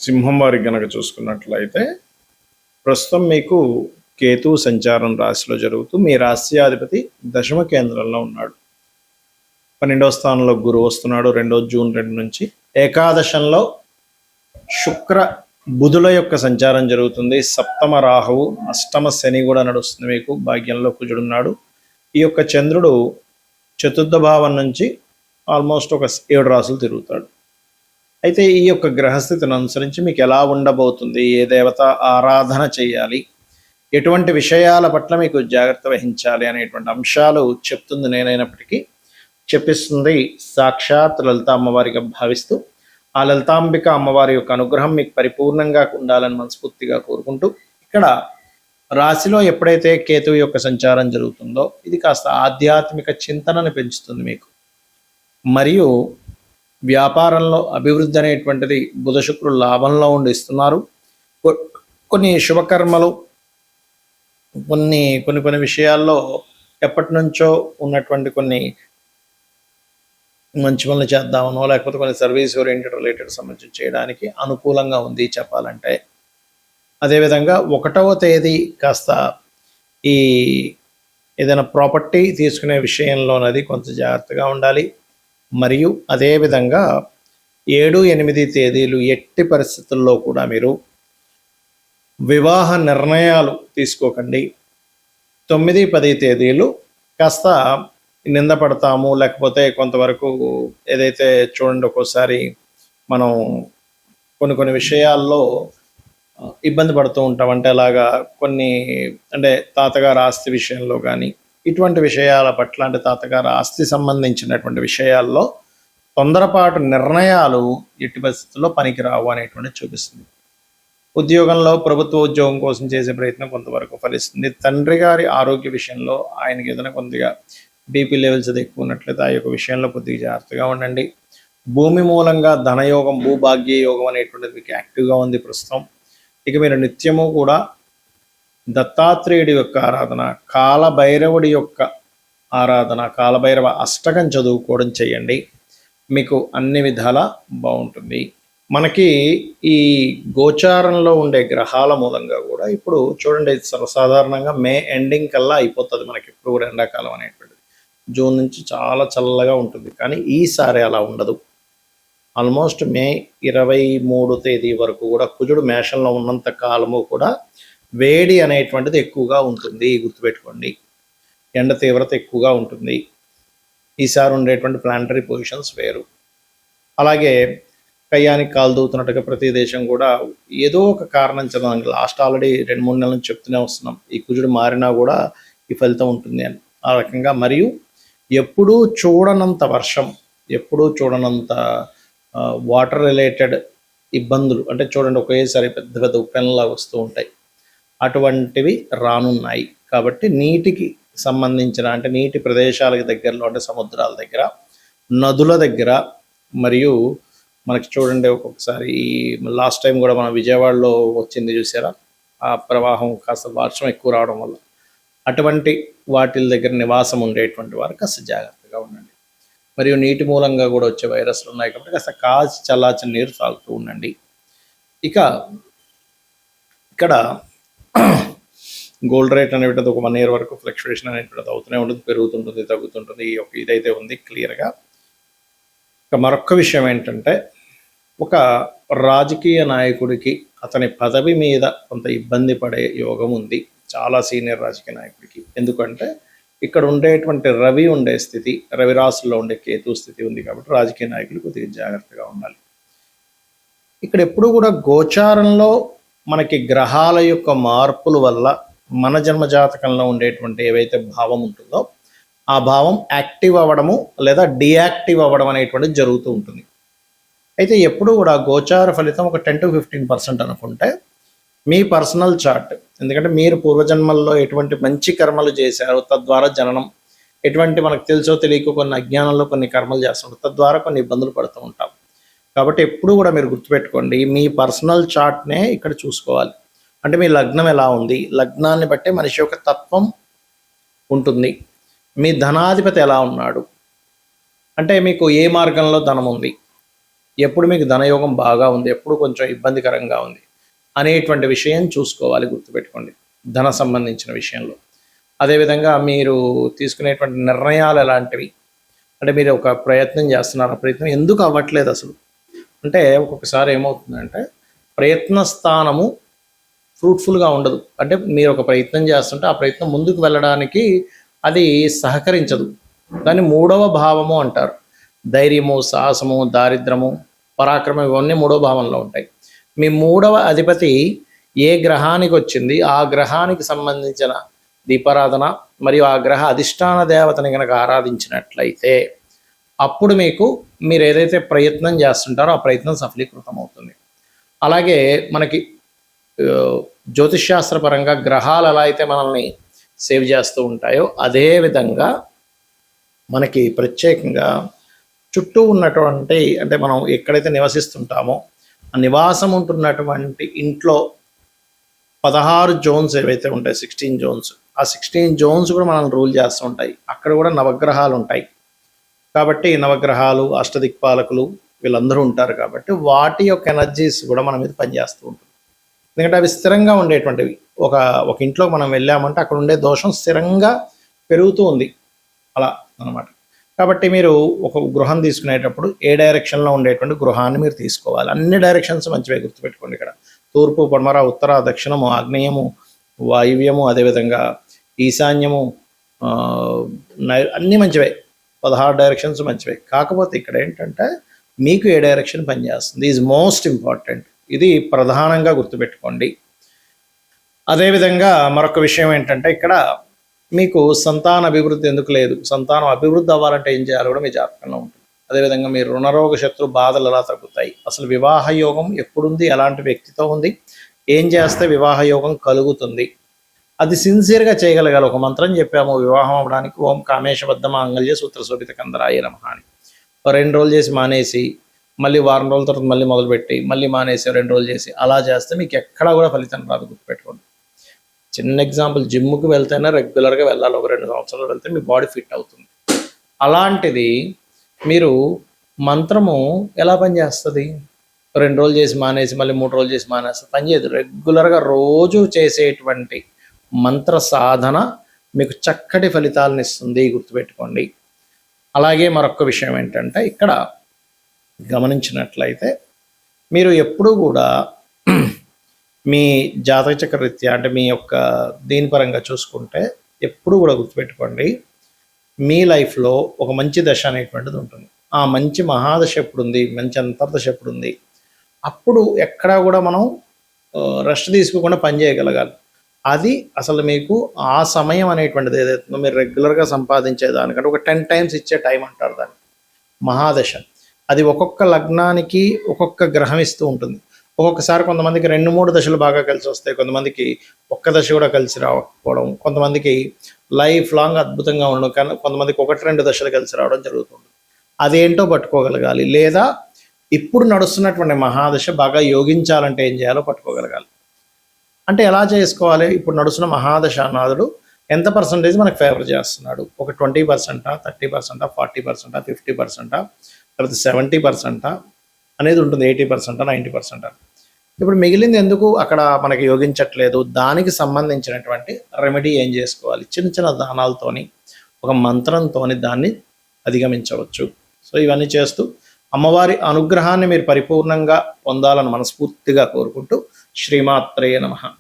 సింహం వారికి గనక చూసుకున్నట్లయితే ప్రస్తుతం మీకు కేతు సంచారం రాశిలో జరుగుతూ మీ రాశ్యాధిపతి దశమ కేంద్రంలో ఉన్నాడు. 12వ స్థానంలో గురువు వస్తున్నాడు 2 జూన్ 2 నుంచి. ఏకాదశంలో శుక్ర బుధుల యొక్క సంచారం జరుగుతుంది. సప్తమ రాహువు, అష్టమ శని కూడా నడుస్తుంది. మీకు భాగ్యంలో కుజుడున్నాడు. ఈ యొక్క చంద్రుడు చతుర్థ భావం నుంచి ఆల్మోస్ట్ ఒక 7 రాసులు తిరుగుతాడు. అయితే ఈ యొక్క గ్రహస్థితిని అనుసరించి మీకు ఎలా ఉండబోతుంది, ఏ దేవత ఆరాధన చేయాలి, ఎటువంటి విషయాల పట్ల మీకు జాగ్రత్త వహించాలి అనేటువంటి అంశాలు చెప్తుంది నేనైనప్పటికీ చెప్పిస్తుంది సాక్షాత్ లలిత అమ్మవారిగా భావిస్తూ ఆ లలితాంబిక అమ్మవారి యొక్క అనుగ్రహం మీకు పరిపూర్ణంగా ఉండాలని మనస్ఫూర్తిగా కోరుకుంటూ, ఇక్కడ రాశిలో ఎప్పుడైతే కేతువు యొక్క సంచారం జరుగుతుందో ఇది కాస్త ఆధ్యాత్మిక చింతనను పెంచుతుంది మీకు. మరియు వ్యాపారంలో అభివృద్ధి అనేటువంటిది బుధ శుక్రులు లాభంలో ఉండి ఇస్తున్నారు. కొన్ని శుభకర్మలు కొన్ని విషయాల్లో ఎప్పటి నుంచో ఉన్నటువంటి కొన్ని మంచి పనులు చేద్దామనో లేకపోతే కొన్ని సర్వీస్ ఓరియంటెడ్ రిలేటెడ్ సంబంధించి చేయడానికి అనుకూలంగా ఉంది చెప్పాలంటే. అదేవిధంగా 1వ తేదీ కాస్త ఈ ఏదైనా ప్రాపర్టీ తీసుకునే విషయంలోనది కొంత జాగ్రత్తగా ఉండాలి. మరియు అదేవిధంగా 7, 8 తేదీలు ఎట్టి పరిస్థితుల్లో కూడా మీరు వివాహ నిర్ణయాలు తీసుకోకండి. 9, 10 తేదీలు కాస్త నిందపడతాము, లేకపోతే కొంతవరకు ఏదైతే చూడండి ఒక్కోసారి మనం కొన్ని విషయాల్లో ఇబ్బంది పడుతూ ఉంటాం. అంటే అలాగా అంటే తాతగారు ఆస్తి విషయంలో కానీ ఇటువంటి విషయాల పట్ల, అంటే తాతగారు ఆస్తి సంబంధించినటువంటి విషయాల్లో తొందరపాటు నిర్ణయాలు ఎట్టి పరిస్థితుల్లో పనికిరావు అనేటువంటి చూపిస్తుంది. ఉద్యోగంలో ప్రభుత్వ ఉద్యోగం కోసం చేసే ప్రయత్నం కొంతవరకు ఫలిస్తుంది. తండ్రి గారి ఆరోగ్య విషయంలో ఆయనకి ఏదైనా కొద్దిగా బీపీ లెవెల్స్ అది ఎక్కువ ఉన్నట్లయితే ఆ యొక్క విషయంలో కొద్దిగా జాగ్రత్తగా ఉండండి. భూమి మూలంగా ధనయోగం, భూభాగ్య యోగం అనేటువంటిది మీకు యాక్టివ్గా ఉంది ప్రస్తుతం. ఇక మీరు నిత్యము కూడా దత్తాత్రేయుడి యొక్క ఆరాధన, కాలభైరవుడి యొక్క ఆరాధన, కాలభైరవ అష్టకం చదువుకోవడం చేయండి. మీకు అన్ని విధాలా బాగుంటుంది. మనకి ఈ గోచారంలో ఉండే గ్రహాల మూలంగా కూడా ఇప్పుడు చూడండి సర్వసాధారణంగా మే ఎండింగ్ కల్లా అయిపోతుంది మనకి ఇప్పుడు కూడా ఎండాకాలం అనేటువంటిది. జూన్ నుంచి చాలా చల్లగా ఉంటుంది, కానీ ఈసారి అలా ఉండదు. ఆల్మోస్ట్ మే 23 తేదీ వరకు కూడా కుజుడు మేషంలో ఉన్నంత కాలము కూడా వేడి అనేటువంటిది ఎక్కువగా ఉంటుంది. గుర్తుపెట్టుకోండి, ఎండ తీవ్రత ఎక్కువగా ఉంటుంది. ఈసారి ఉండేటువంటి ప్లానటరీ పొజిషన్స్ వేరు. అలాగే కయ్యానికి కాలు దూతున్నట్టుగా ప్రతి దేశం కూడా ఏదో ఒక కారణం చదవడానికి లాస్ట్ ఆల్రెడీ 2-3 నెలల నుంచి చెప్తూనే వస్తున్నాం, ఈ కుజుడు మారినా కూడా ఈ ఫలితం ఉంటుంది అని. ఆ రకంగా మరియు ఎప్పుడూ చూడనంత వర్షం, ఎప్పుడూ చూడనంత వాటర్ రిలేటెడ్ ఇబ్బందులు, అంటే చూడండి ఒకేసారి పెద్ద పెద్ద ఉప్పెనలా వస్తూ ఉంటాయి, అటువంటివి రానున్నాయి. కాబట్టి నీటికి సంబంధించిన, అంటే నీటి ప్రదేశాలకు దగ్గరలో, అంటే సముద్రాల దగ్గర, నదుల దగ్గర, మరియు మనకి చూడండి ఒక్కొక్కసారి లాస్ట్ టైం కూడా మన విజయవాడలో వచ్చింది చూసారా, ఆ ప్రవాహం కాస్త వర్షం ఎక్కువ రావడం వల్ల అటువంటి వాటి దగ్గర నివాసం ఉండేటువంటి వారు కాస్త జాగ్రత్తగా ఉండండి. మరియు నీటి మూలంగా కూడా వచ్చే వైరస్లు ఉన్నాయి కాబట్టి కాస్త కాచి చల్లార్చిన నీరు తాగుతూ ఉండండి. ఇక ఇక్కడ గోల్డ్ రేట్ అనేటువంటిది ఒక 1 year వరకు ఫ్లక్చువేషన్ అనేటువంటిది అవుతూనే ఉంటుంది, పెరుగుతుంటుంది, తగ్గుతుంటుంది. ఈ యొక్క ఇదైతే ఉంది క్లియర్గా. ఇక మరొక విషయం ఏంటంటే, ఒక రాజకీయ నాయకుడికి అతని పదవి మీద కొంత ఇబ్బంది పడే యోగం ఉంది, చాలా సీనియర్ రాజకీయ నాయకుడికి. ఎందుకంటే ఇక్కడ ఉండేటువంటి రవి ఉండే స్థితి, రవి రాశుల్లో ఉండే కేతు స్థితి ఉంది కాబట్టి రాజకీయ నాయకులు కొద్దిగా జాగ్రత్తగా ఉండాలి. ఇక్కడ ఎప్పుడు కూడా గోచారంలో మనకి గ్రహాల యొక్క మార్పుల వల్ల మన జన్మజాతకంలో ఉండేటువంటి ఏవైతే భావం ఉంటుందో ఆ భావం యాక్టివ్ అవ్వడము లేదా డియాక్టివ్ అవ్వడం అనేటువంటిది జరుగుతూ ఉంటుంది. అయితే ఎప్పుడు కూడా గోచార ఫలితం ఒక 10 to 15% అనుకుంటే మీ పర్సనల్ చార్ట్, ఎందుకంటే మీరు పూర్వజన్మల్లో ఎటువంటి మంచి కర్మలు చేశారో తద్వారా జననం, ఎటువంటి మనకు తెలుసో తెలియక కొన్ని అజ్ఞానంలో కొన్ని కర్మలు చేస్తుంటాం, తద్వారా కొన్ని ఇబ్బందులు పడుతూ ఉంటాం. కాబట్టి ఎప్పుడు కూడా మీరు గుర్తుపెట్టుకోండి, మీ పర్సనల్ చార్ట్నే ఇక్కడ చూసుకోవాలి. అంటే మీ లగ్నం ఎలా ఉంది, లగ్నాన్ని బట్టే మనిషి యొక్క తత్వం ఉంటుంది. మీ ధనాధిపతి ఎలా ఉన్నాడు, అంటే మీకు ఏ మార్గంలో ధనం ఉంది, ఎప్పుడు మీకు ధనయోగం బాగా ఉంది, ఎప్పుడు కొంచెం ఇబ్బందికరంగా ఉంది అనేటువంటి విషయం చూసుకోవాలి, గుర్తుపెట్టుకోండి ధన సంబంధించిన విషయంలో. అదేవిధంగా మీరు తీసుకునేటువంటి నిర్ణయాలు ఎలాంటివి, అంటే మీరు ఒక ప్రయత్నం చేస్తున్నారు, ఆ ప్రయత్నం ఎందుకు అవ్వట్లేదు అసలు అంటే ఒక్కొక్కసారి ఏమవుతుందంటే ప్రయత్న స్థానము ఫ్రూట్ఫుల్గా ఉండదు. అంటే మీరు ఒక ప్రయత్నం చేస్తుంటే ఆ ప్రయత్నం ముందుకు వెళ్ళడానికి అది సహకరించదు. దాన్ని మూడవ భావము అంటారు. ధైర్యము, సాహసము, దారిద్రము, పరాక్రమం ఇవన్నీ మూడవ భావంలో ఉంటాయి. మీ మూడవ అధిపతి ఏ గ్రహానికి వచ్చింది, ఆ గ్రహానికి సంబంధించిన దీపారాధన మరియు ఆ గ్రహ అధిష్టాన దేవతని కనుక ఆరాధించినట్లయితే అప్పుడు మీరు ఏదైతే ప్రయత్నం చేస్తుంటారో ఆ ప్రయత్నం సఫలీకృతం అవుతుంది. అలాగే మనకి జ్యోతిష్శాస్త్రపరంగా గ్రహాలు ఎలా అయితే మనల్ని సేవ్ చేస్తూ ఉంటాయో అదే విధంగా మనకి ప్రత్యేకంగా చుట్టూ ఉన్నటువంటి, అంటే మనం ఎక్కడైతే నివసిస్తుంటామో ఆ నివాసం ఉంటున్నటువంటి ఇంట్లో 16 జోన్స్ ఏవైతే ఉంటాయి, 16 జోన్స్, ఆ 16 జోన్స్ కూడా మనల్ని రూల్ చేస్తూ ఉంటాయి. అక్కడ కూడా నవగ్రహాలు ఉంటాయి కాబట్టి నవగ్రహాలు, అష్టదిక్పాలకులు వీళ్ళందరూ ఉంటారు కాబట్టి వాటి యొక్క ఎనర్జీస్ కూడా మన మీద పనిచేస్తూ ఉంటుంది. ఎందుకంటే అవి స్థిరంగా ఉండేటువంటివి. ఒక ఇంట్లో మనం వెళ్ళామంటే అక్కడ ఉండే దోషం స్థిరంగా పెరుగుతూ ఉంది అలా అన్నమాట. కాబట్టి మీరు ఒక గృహం తీసుకునేటప్పుడు ఏ డైరెక్షన్లో ఉండేటువంటి గృహాన్ని మీరు తీసుకోవాలి. అన్ని డైరెక్షన్స్ మంచివే, గుర్తుపెట్టుకోండి. ఇక్కడ తూర్పు, పడమర, ఉత్తర, దక్షిణము, ఆగ్నేయము, వాయువ్యము, అదేవిధంగా ఈశాన్యము, అన్నీ మంచివే. 16 డైరెక్షన్స్ మంచివే. కాకపోతే ఇక్కడ ఏంటంటే మీకు ఏ డైరెక్షన్ పనిచేస్తుంది ఈజ్ మోస్ట్ ఇంపార్టెంట్. ఇది ప్రధానంగా గుర్తుపెట్టుకోండి. అదేవిధంగా మరొక విషయం ఏంటంటే ఇక్కడ మీకు సంతాన అభివృద్ధి ఎందుకు లేదు, సంతానం అభివృద్ధి అవ్వాలంటే ఏం చేయాలో కూడా మీ జాతకంలో ఉంటుంది. అదేవిధంగా మీరు రుణరోగ శత్రు బాధలు ఎలా తగ్గుతాయి, అసలు వివాహ యోగం ఎప్పుడుంది, ఎలాంటి వ్యక్తితో ఉంది, ఏం చేస్తే వివాహ యోగం కలుగుతుంది, అది సిన్సియర్గా చేయగలగాలి. ఒక మంత్రం చెప్పాము వివాహం అవ్వడానికి, ఓం కామేశబద్ధ మాంగళ్య సూత్ర శోభిత కందరాయ నమః అని. 2 రోజులు చేసి మానేసి మళ్ళీ వారం రోజుల తర్వాత మళ్ళీ మొదలుపెట్టి మళ్ళీ మానేసి 2 రోజులు చేసి అలా చేస్తే మీకు ఎక్కడా కూడా ఫలితం రాదు, గుర్తుపెట్టుకోండి. చిన్న ఎగ్జాంపుల్, జిమ్కి వెళ్తేనే రెగ్యులర్గా వెళ్ళాలి. ఒక 2 సంవత్సరాలు వెళ్తే మీ బాడీ ఫిట్ అవుతుంది. అలాంటిది మీరు మంత్రము ఎలా పనిచేస్తుంది? 2 రోజులు చేసి మానేసి మళ్ళీ 3 రోజులు చేసి మానేస్తే పనిచేయదు. రెగ్యులర్గా రోజు చేసేటువంటి మంత్ర సాధన మీకు చక్కటి ఫలితాలను ఇస్తుంది, గుర్తుపెట్టుకోండి. అలాగే మరొక విషయం ఏంటంటే ఇక్కడ గమనించినట్లయితే మీరు ఎప్పుడూ కూడా మీ జాతక చక్ర రీత్యా, అంటే మీ యొక్క దీని పరంగా చూసుకుంటే ఎప్పుడు కూడా గుర్తుపెట్టుకోండి, మీ లైఫ్లో ఒక మంచి దశ అనేటువంటిది ఉంటుంది. ఆ మంచి మహాదశ ఎప్పుడుంది, మంచి అంతర్దశ ఎప్పుడుంది, అప్పుడు ఎక్కడా కూడా మనం రెస్ట్ తీసుకోకుండా పని చేయగలగాలి. అది అసలు మీకు ఆ సమయం అనేటువంటిది ఏదైతుందో మీరు రెగ్యులర్గా సంపాదించే దానికంటే ఒక 10 టైమ్స్ ఇచ్చే టైం అంటారు దాన్ని, మహాదశ. అది ఒక్కొక్క లగ్నానికి ఒక్కొక్క గ్రహం ఇస్తూ ఉంటుంది. ఒక్కొక్కసారి కొంతమందికి 2-3 దశలు బాగా కలిసి వస్తాయి, కొంతమందికి ఒక్క దశ కూడా కలిసి రాకపోవడం, కొంతమందికి లైఫ్ లాంగ్ అద్భుతంగా ఉండడం, కానీ కొంతమందికి 1-2 దశలు కలిసి రావడం జరుగుతుంది. అదేంటో పట్టుకోగలగాలి. లేదా ఇప్పుడు నడుస్తున్నటువంటి మహాదశ బాగా యోగించాలంటే ఏం చేయాలో పట్టుకోగలగాలి. అంటే ఎలా చేసుకోవాలి? ఇప్పుడు నడుస్తున్న మహాదశ నాథుడు ఎంత పర్సంటేజ్ మనకు ఫేవర్ చేస్తున్నాడు? ఒక 20%, 30%, 40%, 50%, లేకపోతే 70% అనేది ఉంటుంది, 80%, 90%. ఇప్పుడు మిగిలింది ఎందుకు అక్కడ మనకి యోగించట్లేదు? దానికి సంబంధించినటువంటి రెమెడీ ఏం చేసుకోవాలి? చిన్న చిన్న దానాలతోని, ఒక మంత్రంతోని దాన్ని అధిగమించవచ్చు. సో ఇవన్నీ చేస్తూ అమ్మవారి అనుగ్రహాన్ని మీరు పరిపూర్ణంగా పొందాలని మనస్ఫూర్తిగా కోరుకుంటూ శ్రీమాత్రే నమః.